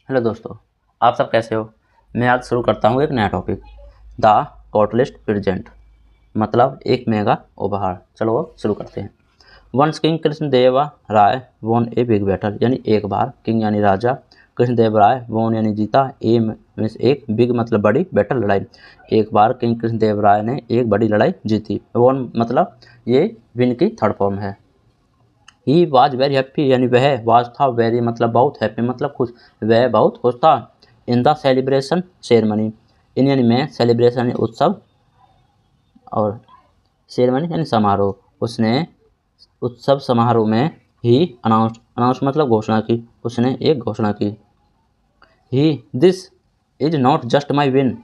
Hello दोस्तों, आप सब कैसे हो। मैं आज शुरू करता हूँ एक नया टॉपिक, द कॉटलिस्ट प्रेजेंट, मतलब एक मेगा उपहार। चलो अब शुरू करते हैं। वंस किंग कृष्णदेव राय वोन ए बिग बैटल, यानी एक बार किंग यानी राजा कृष्णदेव राय वोन यानी जीता, ए मीन्स एक, बिग मतलब बड़ी, बैटल लड़ाई। एक बार किंग कृष्णदेव राय ने एक बड़ी लड़ाई जीती। वोन मतलब ये विन की थर्ड फॉर्म है। ही वॉज वेरी हैप्पी, यानी वह, वाज था, वेरी मतलब बहुत, हैप्पी मतलब खुश, वह बहुत खुश था। इन द सेलिब्रेशन सेरेमनी, इन यानी में, सेलिब्रेशन यानी उत्सव, और सेरेमनी यानी समारोह, उसने उत्सव समारोह में ही अनाउंस मतलब घोषणा की, उसने एक घोषणा की। He this is not just my win,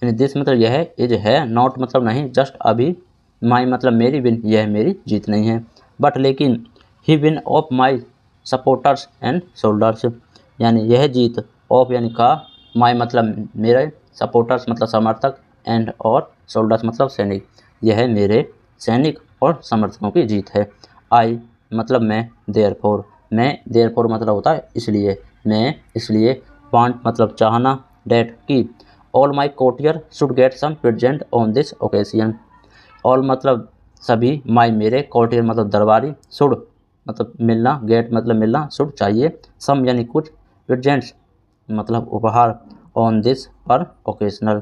यानी दिस मतलब यह, इज है, नॉट मतलब नहीं, जस्ट अभी, माई मतलब मेरी विन, यह मेरी जीत नहीं है, बट लेकिन, he win of my supporters and soldiers, यानी यह जीत, ऑफ यानी का, माई मतलब मेरे, सपोर्टर्स मतलब समर्थक, एंड और सोल्डर्स मतलब सैनिक, यह मेरे सैनिक और समर्थकों की जीत है। आई मतलब मैं, देयरफॉर, मैं, देयरफॉर मतलब होता है इसलिए, मैं इसलिए, वांट मतलब चाहना, डेट की, all my courtiers should get some present on this occasion, all मतलब सभी, माई मेरे, कोटियर मतलब दरबारी, शुड मतलब मिलना, गेट मतलब मिलना, शुड चाहिए, सम यानी कुछ, प्रेजेंट्स मतलब उपहार, ऑन दिस पर ओकेजनल,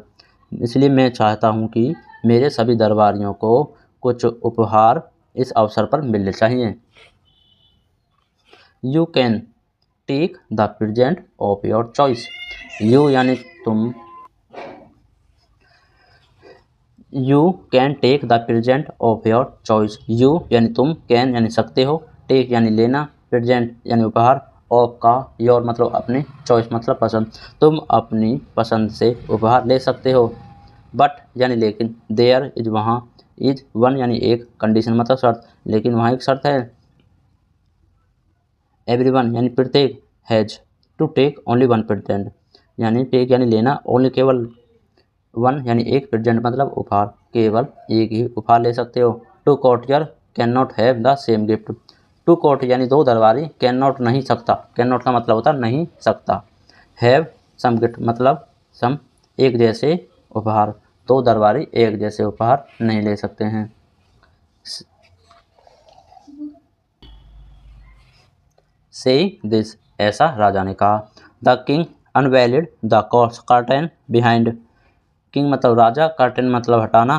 इसलिए मैं चाहता हूँ कि मेरे सभी दरबारियों को कुछ उपहार इस अवसर पर मिलने चाहिए। You can take the present of your choice, you यानी तुम, you can take the present of your choice, you यानी तुम, कैन यानी सकते हो, टेक यानी लेना, प्रेजेंट यानी उपहार, ऑफ का, योर मतलब अपनी, चॉइस मतलब पसंद, तुम अपनी पसंद से उपहार ले सकते हो। बट यानी लेकिन, देयर इज वहाँ, इज वन यानी एक, कंडीशन मतलब शर्त, लेकिन वहाँ एक शर्त है। एवरीवन यानी प्रत्येक, has to take only one present, यानी टेक यानी लेना, ओनली केवल, वन यानी एक, प्रेजेंट मतलब उपहार, केवल एक ही उपहार ले सकते हो। Two courtier can not have the same gift, two court यानी दो दरबारी, कैन नॉट नहीं सकता, कैन नॉट का मतलब होता नहीं सकता, हैव सम गिफ्ट मतलब सम एक जैसे उपहार, दो दरबारी एक जैसे उपहार नहीं ले सकते हैं। से दिस ऐसा राजा ने कहा। The king unveiled the curtain behind, king मतलब राजा, कर्टेन मतलब हटाना,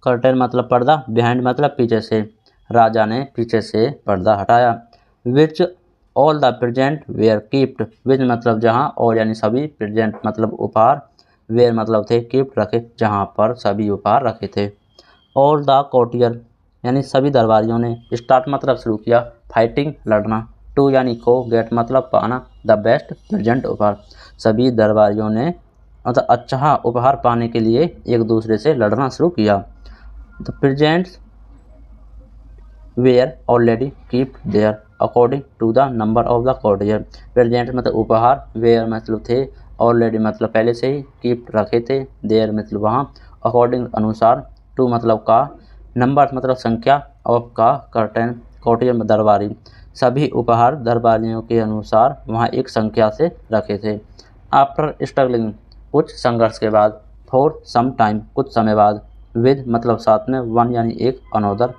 कर्टेन मतलब पर्दा, बिहाइंड मतलब पीछे से, राजा ने पीछे से पर्दा हटाया। Which all the present were keeped, which मतलब जहाँ, और यानी सभी, प्रेजेंट मतलब उपहार, वेयर मतलब थे, कीप्ड रखे, जहाँ पर सभी उपहार रखे थे। ऑल द कोर्टियर यानी सभी दरबारियों ने, स्टार्ट मतलब शुरू किया, फाइटिंग लड़ना, टू यानी को, गेट मतलब पाना, द बेस्ट प्रेजेंट उपहार, सभी दरबारियों ने मतलब अच्छा उपहार पाने के लिए एक दूसरे से लड़ना शुरू किया। The presents were already kept there according to the number of the courtier, present मतलब उपहार, were मतलब थे, already मतलब पहले से ही, kept रखे थे, there मतलब वहाँ, according अनुसार, to मतलब का, number मतलब संख्या, of का, curtain courtier दरबारी, सभी उपहार दरबारियों के अनुसार वहाँ एक संख्या से रखे थे। After struggling कुछ संघर्ष के बाद, for some time कुछ समय बाद, विद मतलब साथ में, वन यानी एक, अनोदर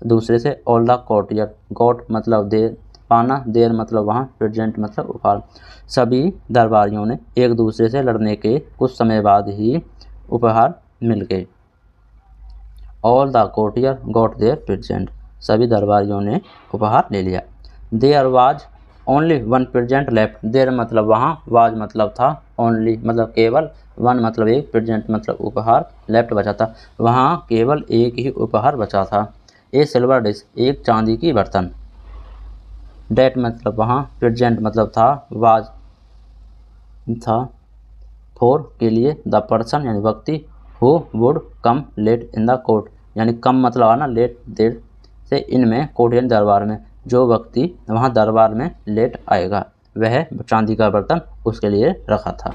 दूसरे से, ऑल द कोर्टियर, गॉट मतलब दे पाना, देर मतलब वहाँ, प्रेजेंट मतलब उपहार, सभी दरबारियों ने एक दूसरे से लड़ने के कुछ समय बाद ही उपहार मिल गए। All the courtier got their present, सभी दरबारियों ने उपहार ले लिया। There was only one present left, there मतलब वहाँ, वाज मतलब था, ओनली मतलब केवल, वन मतलब एक, प्रेजेंट मतलब उपहार, लेफ्ट बचा था, वहाँ केवल एक ही उपहार बचा था। ए सिल्वर डिश एक चांदी की बर्तन, डेट मतलब वहाँ, प्रेजेंट मतलब था, वाज था, फोर के लिए, द पर्सन यानी व्यक्ति, who would come late in the court, यानी कम मतलब आना, लेट देर से, इनमें कोर्ट यानी दरबार में, जो व्यक्ति वहाँ दरबार में लेट आएगा, वह चांदी का बर्तन उसके लिए रखा था।